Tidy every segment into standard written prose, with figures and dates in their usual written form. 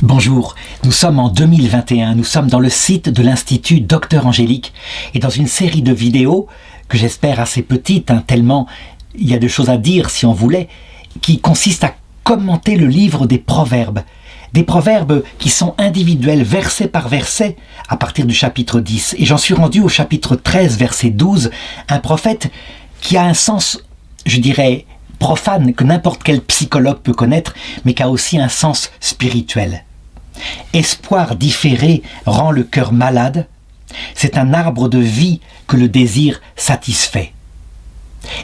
Bonjour, nous sommes en 2021, nous sommes dans le site de l'Institut Docteur Angélique et dans une série de vidéos que j'espère assez petites, tellement il y a de choses à dire si on voulait, qui consiste à commenter le livre des proverbes. Des proverbes qui sont individuels, verset par verset, à partir du chapitre 10. Et j'en suis rendu au chapitre 13, verset 12, un prophète qui a un sens, je dirais, profane, que n'importe quel psychologue peut connaître, mais qui a aussi un sens spirituel. Espoir différé rend le cœur malade, c'est un arbre de vie que le désir satisfait.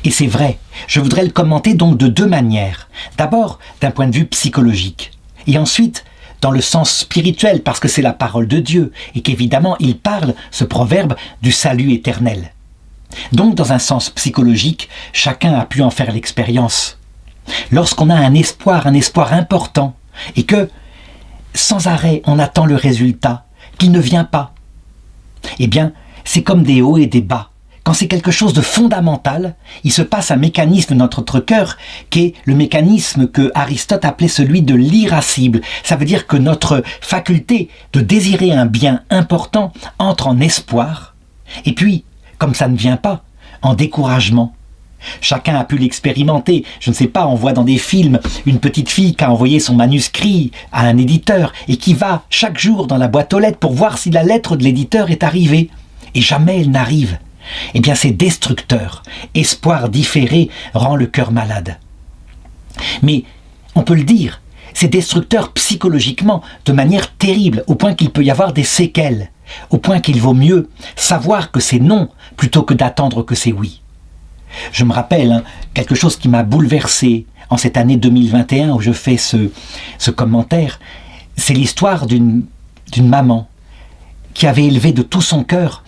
Et c'est vrai, je voudrais le commenter donc de deux manières. D'abord, d'un point de vue psychologique, et ensuite, dans le sens spirituel, parce que c'est la parole de Dieu, et qu'évidemment, il parle, ce proverbe, du salut éternel. Donc, dans un sens psychologique, chacun a pu en faire l'expérience. Lorsqu'on a un espoir important, et que, sans arrêt, on attend le résultat, qui ne vient pas, eh bien, c'est comme des hauts et des bas. Quand c'est quelque chose de fondamental, il se passe un mécanisme dans notre cœur qui est le mécanisme que Aristote appelait celui de l'irascible. Ça veut dire que notre faculté de désirer un bien important entre en espoir, et puis, comme ça ne vient pas, en découragement. Chacun a pu l'expérimenter. Je ne sais pas, on voit dans des films une petite fille qui a envoyé son manuscrit à un éditeur et qui va chaque jour dans la boîte aux lettres pour voir si la lettre de l'éditeur est arrivée. Et jamais elle n'arrive. Eh bien, c'est destructeur. Espoir différé rend le cœur malade. Mais, on peut le dire, c'est destructeur psychologiquement, de manière terrible, au point qu'il peut y avoir des séquelles, au point qu'il vaut mieux savoir que c'est non plutôt que d'attendre que c'est oui. Je me rappelle quelque chose qui m'a bouleversé en cette année 2021 où je fais ce commentaire. C'est l'histoire d'une maman qui avait élevé de tout son cœur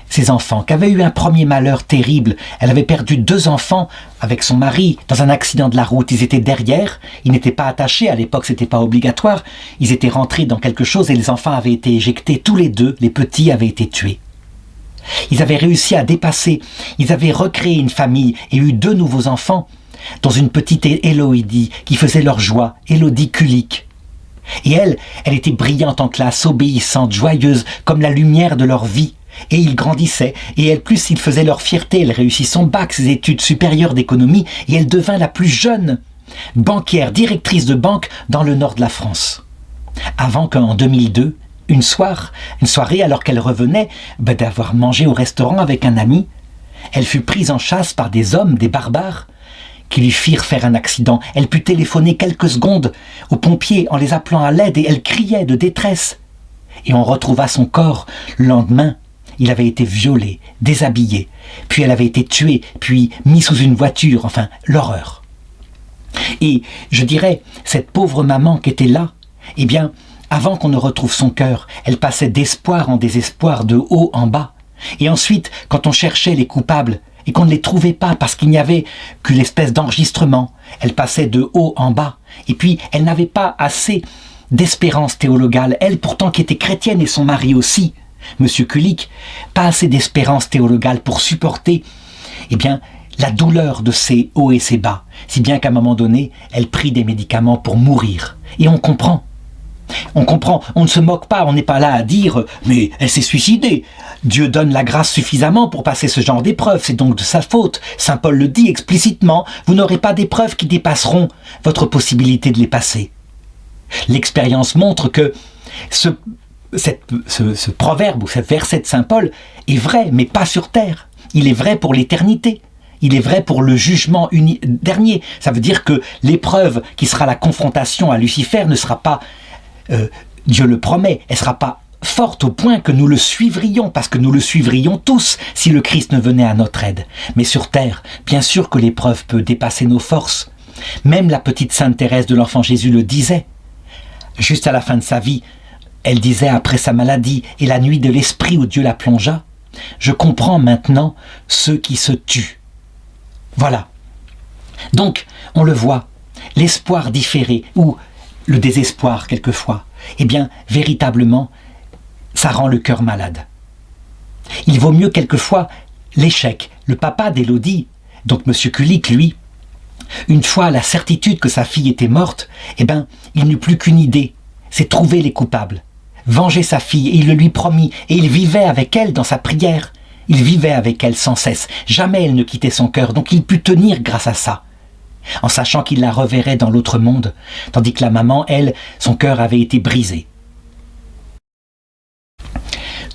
ses enfants, qui avait eu un premier malheur terrible. Elle avait perdu 2 enfants avec son mari dans un accident de la route. Ils étaient derrière, ils n'étaient pas attachés, à l'époque c'était pas obligatoire. Ils étaient rentrés dans quelque chose et les enfants avaient été éjectés, tous les deux, les petits avaient été tués. Ils avaient réussi à dépasser, ils avaient recréé une famille et eu 2 nouveaux enfants, dont une petite Élodie qui faisait leur joie, Élodie Kulik. Et elle était brillante en classe, obéissante, joyeuse, comme la lumière de leur vie. Et ils grandissaient, et elle plus ils faisaient leur fierté, elle réussit son bac, ses études supérieures d'économie, et elle devint la plus jeune banquière, directrice de banque dans le nord de la France. Avant qu'en 2002, une soirée, alors qu'elle revenait d'avoir mangé au restaurant avec un ami, elle fut prise en chasse par des hommes, des barbares, qui lui firent faire un accident. Elle put téléphoner quelques secondes aux pompiers en les appelant à l'aide et elle criait de détresse. Et on retrouva son corps le lendemain. Il avait été violé, déshabillé, puis elle avait été tuée, puis mise sous une voiture, enfin, l'horreur. Et je dirais, cette pauvre maman qui était là, eh bien, avant qu'on ne retrouve son cœur, elle passait d'espoir en désespoir, de haut en bas. Et ensuite, quand on cherchait les coupables et qu'on ne les trouvait pas parce qu'il n'y avait qu'une espèce d'enregistrement, elle passait de haut en bas. Et puis, elle n'avait pas assez d'espérance théologale. Elle, pourtant, qui était chrétienne et son mari aussi, Monsieur Kulik, pas assez d'espérance théologale pour supporter, eh bien, la douleur de ces hauts et ces bas. Si bien qu'à un moment donné, elle prit des médicaments pour mourir. Et on comprend, on ne se moque pas, on n'est pas là à dire « mais elle s'est suicidée ». Dieu donne la grâce suffisamment pour passer ce genre d'épreuves, c'est donc de sa faute. Saint Paul le dit explicitement, vous n'aurez pas d'épreuves qui dépasseront votre possibilité de les passer. L'expérience montre que ce proverbe ou ce verset de Saint Paul est vrai, mais pas sur terre. Il est vrai pour l'éternité. Il est vrai pour le jugement dernier. Ça veut dire que l'épreuve qui sera la confrontation à Lucifer ne sera pas... Dieu le promet, elle ne sera pas forte au point que nous le suivrions, parce que nous le suivrions tous si le Christ ne venait à notre aide. Mais sur terre, bien sûr que l'épreuve peut dépasser nos forces. Même la petite Sainte Thérèse de l'Enfant Jésus le disait. Juste à la fin de sa vie, elle disait après sa maladie et la nuit de l'esprit où Dieu la plongea, « Je comprends maintenant ceux qui se tuent. » Voilà. Donc, on le voit, l'espoir différé, ou le désespoir quelquefois, eh bien, véritablement, ça rend le cœur malade. Il vaut mieux quelquefois l'échec. Le papa d'Élodie, donc M. Kulik, lui, une fois la certitude que sa fille était morte, eh bien, il n'eut plus qu'une idée, c'est trouver les coupables, venger sa fille, et il le lui promit, et il vivait avec elle dans sa prière. Il vivait avec elle sans cesse, jamais elle ne quittait son cœur, donc il put tenir grâce à ça, en sachant qu'il la reverrait dans l'autre monde, tandis que la maman, elle, son cœur avait été brisé.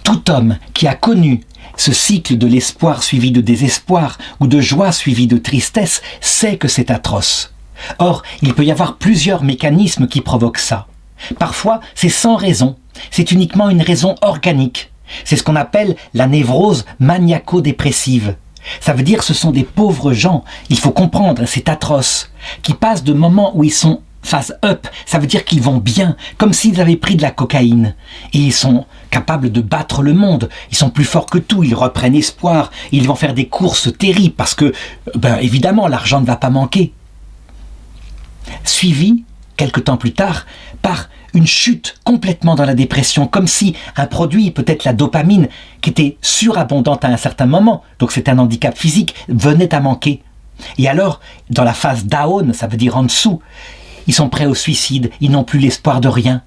Tout homme qui a connu ce cycle de l'espoir suivi de désespoir ou de joie suivi de tristesse sait que c'est atroce. Or, il peut y avoir plusieurs mécanismes qui provoquent ça. Parfois, c'est sans raison, c'est uniquement une raison organique. C'est ce qu'on appelle la névrose maniaco-dépressive. Ça veut dire que ce sont des pauvres gens, il faut comprendre, c'est atroce, qui passent de moments où ils sont phase up, ça veut dire qu'ils vont bien, comme s'ils avaient pris de la cocaïne. Et ils sont capables de battre le monde, ils sont plus forts que tout, ils reprennent espoir, ils vont faire des courses terribles parce que, évidemment, l'argent ne va pas manquer. Suivi, quelque temps plus tard, par une chute complètement dans la dépression, comme si un produit, peut-être la dopamine, qui était surabondante à un certain moment, donc c'est un handicap physique, venait à manquer. Et alors, dans la phase down, ça veut dire en dessous, ils sont prêts au suicide, ils n'ont plus l'espoir de rien.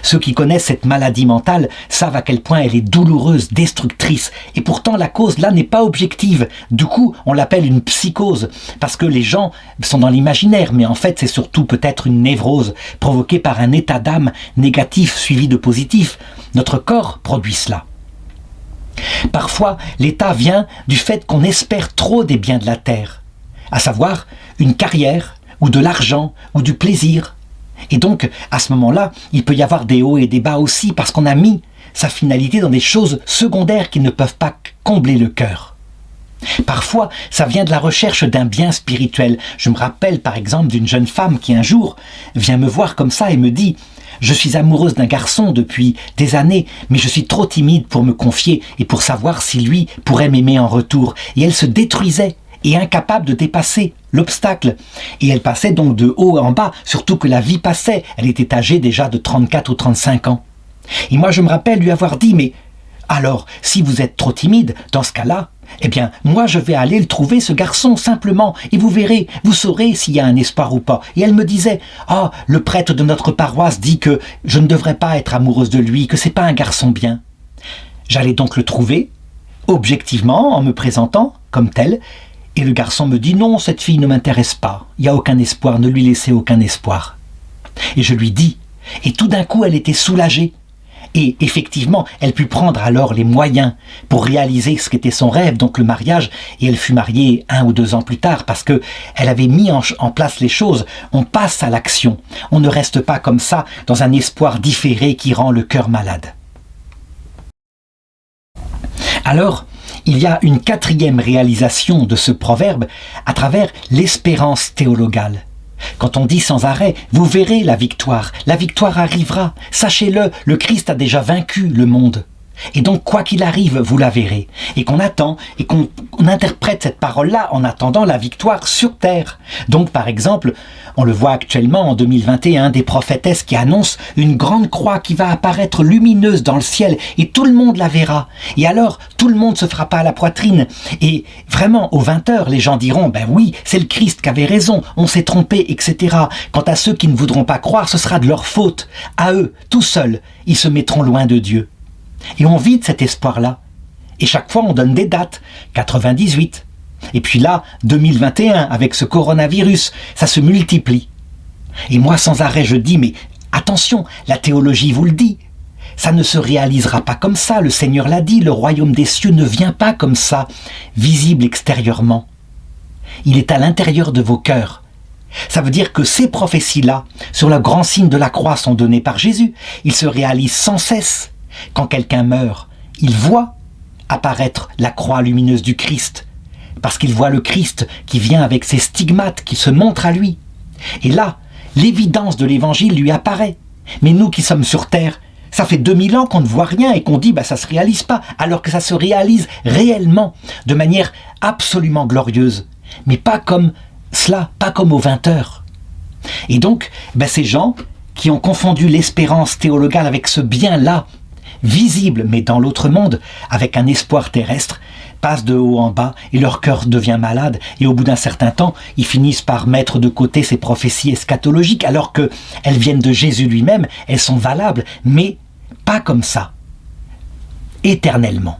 Ceux qui connaissent cette maladie mentale savent à quel point elle est douloureuse, destructrice. Et pourtant, la cause là n'est pas objective. Du coup, on l'appelle une psychose, parce que les gens sont dans l'imaginaire, mais en fait, c'est surtout peut-être une névrose provoquée par un état d'âme négatif suivi de positif. Notre corps produit cela. Parfois, l'état vient du fait qu'on espère trop des biens de la terre, à savoir une carrière, ou de l'argent, ou du plaisir. Et donc, à ce moment-là, il peut y avoir des hauts et des bas aussi, parce qu'on a mis sa finalité dans des choses secondaires qui ne peuvent pas combler le cœur. Parfois, ça vient de la recherche d'un bien spirituel. Je me rappelle par exemple d'une jeune femme qui un jour vient me voir comme ça et me dit « Je suis amoureuse d'un garçon depuis des années, mais je suis trop timide pour me confier et pour savoir si lui pourrait m'aimer en retour. » Et elle se détruisait et incapable de dépasser l'obstacle. Et elle passait donc de haut en bas, surtout que la vie passait. Elle était âgée déjà de 34 ou 35 ans. Et moi, je me rappelle lui avoir dit, mais alors, si vous êtes trop timide, dans ce cas-là, eh bien, moi, je vais aller le trouver, ce garçon, simplement, et vous verrez, vous saurez s'il y a un espoir ou pas. Et elle me disait, ah, le prêtre de notre paroisse dit que je ne devrais pas être amoureuse de lui, que c'est pas un garçon bien. J'allais donc le trouver, objectivement, en me présentant comme tel. Et le garçon me dit « Non, cette fille ne m'intéresse pas. Il n'y a aucun espoir, ne lui laissez aucun espoir. » Et je lui dis, et tout d'un coup elle était soulagée. Et effectivement, elle put prendre alors les moyens pour réaliser ce qu'était son rêve, donc le mariage, et elle fut mariée 1 ou 2 ans plus tard parce que elle avait mis en place les choses. On passe à l'action. On ne reste pas comme ça dans un espoir différé qui rend le cœur malade. Alors, il y a une 4e réalisation de ce proverbe à travers l'espérance théologale. Quand on dit sans arrêt, vous verrez la victoire arrivera, sachez-le, le Christ a déjà vaincu le monde. Et donc, quoi qu'il arrive, vous la verrez. Et qu'on attend, et qu'on interprète cette parole-là en attendant la victoire sur terre. Donc, par exemple, on le voit actuellement en 2021, des prophétesses qui annoncent une grande croix qui va apparaître lumineuse dans le ciel, et tout le monde la verra. Et alors, tout le monde se frappera à la poitrine. Et vraiment, aux 20h, les gens diront, ben oui, c'est le Christ qui avait raison, on s'est trompé, etc. Quant à ceux qui ne voudront pas croire, ce sera de leur faute. À eux, tout seuls, ils se mettront loin de Dieu. Et on vit de cet espoir-là. Et chaque fois, on donne des dates. 98. Et puis là, 2021, avec ce coronavirus, ça se multiplie. Et moi, sans arrêt, je dis, mais attention, la théologie vous le dit. Ça ne se réalisera pas comme ça. Le Seigneur l'a dit, le royaume des cieux ne vient pas comme ça, visible extérieurement. Il est à l'intérieur de vos cœurs. Ça veut dire que ces prophéties-là, sur le grand signe de la croix, sont données par Jésus. Ils se réalisent sans cesse. Quand quelqu'un meurt, il voit apparaître la croix lumineuse du Christ, parce qu'il voit le Christ qui vient avec ses stigmates, qui se montre à lui. Et là, l'évidence de l'évangile lui apparaît. Mais nous qui sommes sur terre, ça fait 2000 ans qu'on ne voit rien et qu'on dit ça se réalise pas, alors que ça se réalise réellement, de manière absolument glorieuse. Mais pas comme cela, pas comme aux 20h. Et donc, ces gens qui ont confondu l'espérance théologale avec ce bien-là, visible, mais dans l'autre monde, avec un espoir terrestre, passent de haut en bas et leur cœur devient malade et au bout d'un certain temps, ils finissent par mettre de côté ces prophéties eschatologiques alors qu'elles viennent de Jésus lui-même, elles sont valables, mais pas comme ça, éternellement.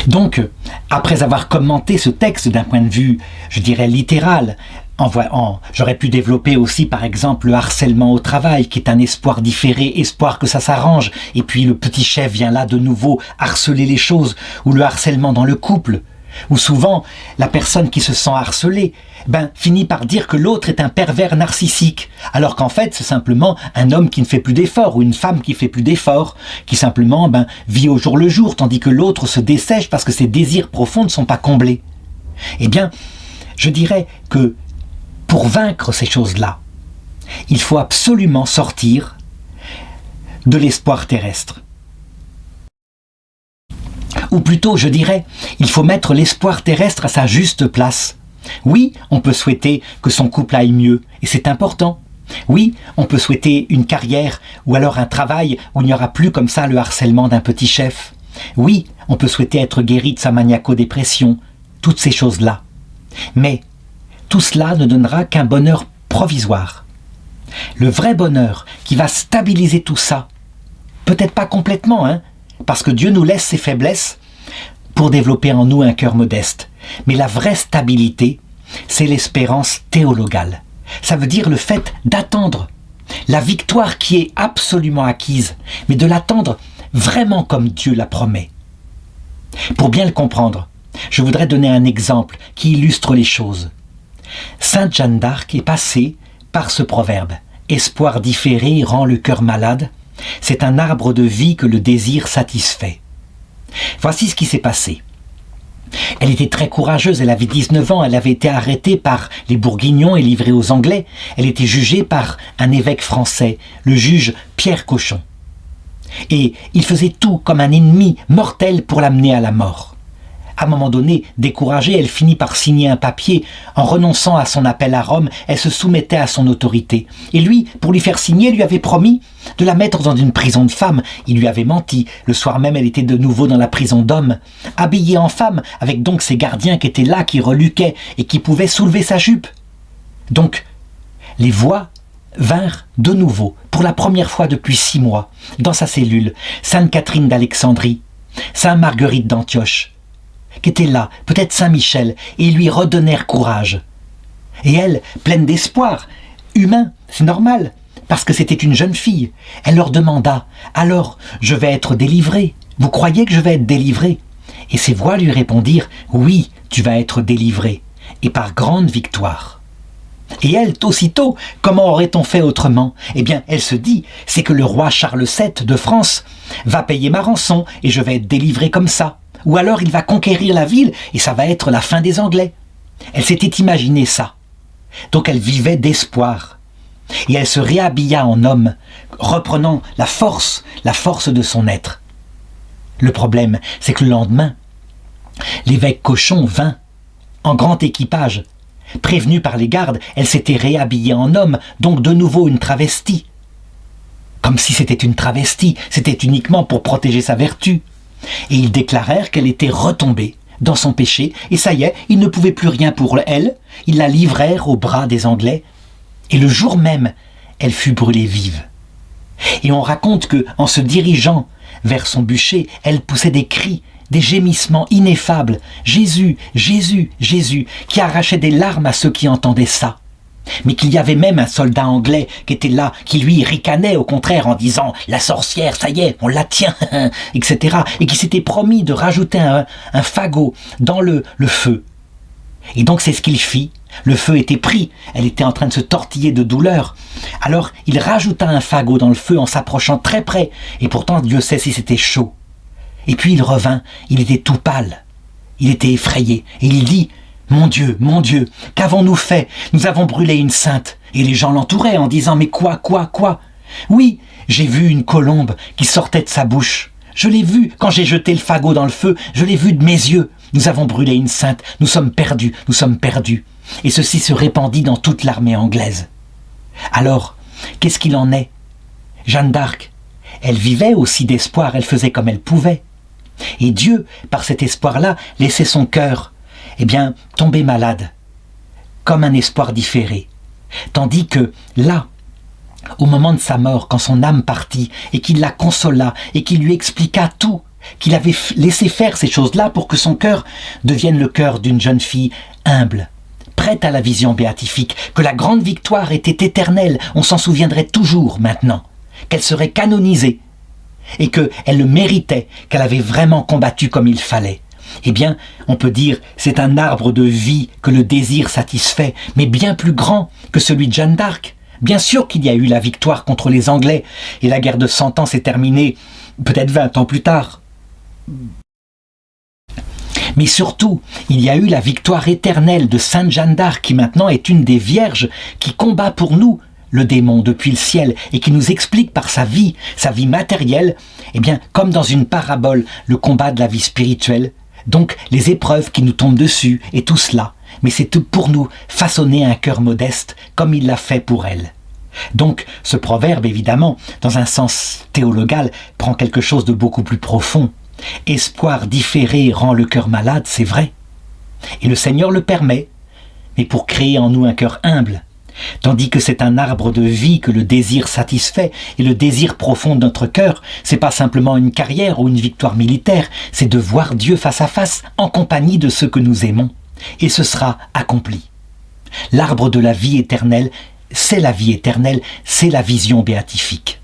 Donc, après avoir commenté ce texte d'un point de vue, je dirais, littéral, j'aurais pu développer aussi, par exemple, le harcèlement au travail, qui est un espoir différé, espoir que ça s'arrange, et puis le petit chef vient là de nouveau harceler les choses, ou le harcèlement dans le couple, où souvent, la personne qui se sent harcelée, finit par dire que l'autre est un pervers narcissique, alors qu'en fait, c'est simplement un homme qui ne fait plus d'efforts, ou une femme qui fait plus d'efforts, qui simplement vit au jour le jour, tandis que l'autre se dessèche parce que ses désirs profonds ne sont pas comblés. Eh bien, je dirais que pour vaincre ces choses-là, il faut absolument sortir de l'espoir terrestre. Ou plutôt, je dirais, il faut mettre l'espoir terrestre à sa juste place. Oui, on peut souhaiter que son couple aille mieux, et c'est important. Oui, on peut souhaiter une carrière, ou alors un travail où il n'y aura plus comme ça le harcèlement d'un petit chef. Oui, on peut souhaiter être guéri de sa maniaco-dépression, toutes ces choses-là. Mais tout cela ne donnera qu'un bonheur provisoire. Le vrai bonheur qui va stabiliser tout ça, peut-être pas complètement, parce que Dieu nous laisse ses faiblesses pour développer en nous un cœur modeste. Mais la vraie stabilité, c'est l'espérance théologale. Ça veut dire le fait d'attendre la victoire qui est absolument acquise, mais de l'attendre vraiment comme Dieu la promet. Pour bien le comprendre, je voudrais donner un exemple qui illustre les choses. Sainte Jeanne d'Arc est passée par ce proverbe. Espoir différé rend le cœur malade. C'est un arbre de vie que le désir satisfait. Voici ce qui s'est passé. Elle était très courageuse, elle avait 19 ans, elle avait été arrêtée par les Bourguignons et livrée aux Anglais. Elle était jugée par un évêque français, le juge Pierre Cochon. Et il faisait tout comme un ennemi mortel pour l'amener à la mort. À un moment donné, découragée, elle finit par signer un papier. En renonçant à son appel à Rome, elle se soumettait à son autorité. Et lui, pour lui faire signer, lui avait promis de la mettre dans une prison de femmes. Il lui avait menti. Le soir même, elle était de nouveau dans la prison d'hommes, habillée en femme, avec donc ses gardiens qui étaient là, qui reluquaient et qui pouvaient soulever sa jupe. Donc, les voix vinrent de nouveau, pour la première fois depuis 6 mois, dans sa cellule, Sainte Catherine d'Alexandrie, Sainte Marguerite d'Antioche, qui était là, peut-être Saint-Michel, et lui redonnèrent courage. Et elle, pleine d'espoir, humain, c'est normal, parce que c'était une jeune fille, elle leur demanda « Alors, je vais être délivrée, vous croyez que je vais être délivrée ?» Et ces voix lui répondirent « Oui, tu vas être délivrée, et par grande victoire. » Et elle, aussitôt, comment aurait-on fait autrement? Eh bien, elle se dit, c'est que le roi Charles VII de France va payer ma rançon, et je vais être délivrée comme ça. Ou alors il va conquérir la ville et ça va être la fin des Anglais. Elle s'était imaginé ça. Donc elle vivait d'espoir. Et elle se réhabilla en homme, reprenant la force de son être. Le problème, c'est que le lendemain, l'évêque Cochon vint en grand équipage. Prévenue par les gardes, elle s'était réhabillée en homme, donc de nouveau une travestie. Comme si c'était une travestie, c'était uniquement pour protéger sa vertu. Et ils déclarèrent qu'elle était retombée dans son péché, et ça y est, ils ne pouvaient plus rien pour elle, ils la livrèrent aux bras des Anglais, et le jour même, elle fut brûlée vive. Et on raconte que, en se dirigeant vers son bûcher, elle poussait des cris, des gémissements ineffables, « Jésus, Jésus, Jésus », qui arrachaient des larmes à ceux qui entendaient ça. Mais qu'il y avait même un soldat anglais qui était là, qui lui ricanait au contraire en disant « La sorcière, ça y est, on la tient », etc. Et qui s'était promis de rajouter un fagot dans le feu. Et donc c'est ce qu'il fit. Le feu était pris, elle était en train de se tortiller de douleur. Alors il rajouta un fagot dans le feu en s'approchant très près, et pourtant Dieu sait si c'était chaud. Et puis il revint, il était tout pâle, il était effrayé, et il dit « Mon Dieu, qu'avons-nous fait? Nous avons brûlé une sainte. » Et les gens l'entouraient en disant « Mais quoi? Oui, j'ai vu une colombe qui sortait de sa bouche. Je l'ai vue quand j'ai jeté le fagot dans le feu, je l'ai vue de mes yeux. Nous avons brûlé une sainte, nous sommes perdus. » Et ceci se répandit dans toute l'armée anglaise. Alors, qu'est-ce qu'il en est? Jeanne d'Arc, elle vivait aussi d'espoir, elle faisait comme elle pouvait. Et Dieu, par cet espoir-là, laissait son cœur, tomber malade, comme un espoir différé. Tandis que là, au moment de sa mort, quand son âme partit, et qu'il la consola, et qu'il lui expliqua tout, qu'il avait laissé faire ces choses-là pour que son cœur devienne le cœur d'une jeune fille humble, prête à la vision béatifique, que la grande victoire était éternelle, on s'en souviendrait toujours maintenant, qu'elle serait canonisée, et qu'elle le méritait, qu'elle avait vraiment combattu comme il fallait. On peut dire, c'est un arbre de vie que le désir satisfait, mais bien plus grand que celui de Jeanne d'Arc. Bien sûr qu'il y a eu la victoire contre les Anglais, et la guerre de 100 ans s'est terminée peut-être 20 ans plus tard. Mais surtout, il y a eu la victoire éternelle de Sainte Jeanne d'Arc, qui maintenant est une des vierges qui combat pour nous le démon depuis le ciel et qui nous explique par sa vie matérielle, comme dans une parabole, le combat de la vie spirituelle, donc les épreuves qui nous tombent dessus et tout cela. Mais c'est pour nous façonner un cœur modeste comme il l'a fait pour elle. Donc ce proverbe, évidemment, dans un sens théologal, prend quelque chose de beaucoup plus profond. Espoir différé rend le cœur malade, c'est vrai. Et le Seigneur le permet, mais pour créer en nous un cœur humble. Tandis que c'est un arbre de vie que le désir satisfait, et le désir profond de notre cœur, c'est pas simplement une carrière ou une victoire militaire, c'est de voir Dieu face à face, en compagnie de ceux que nous aimons. Et ce sera accompli. L'arbre de la vie éternelle, c'est la vie éternelle, c'est la vision béatifique.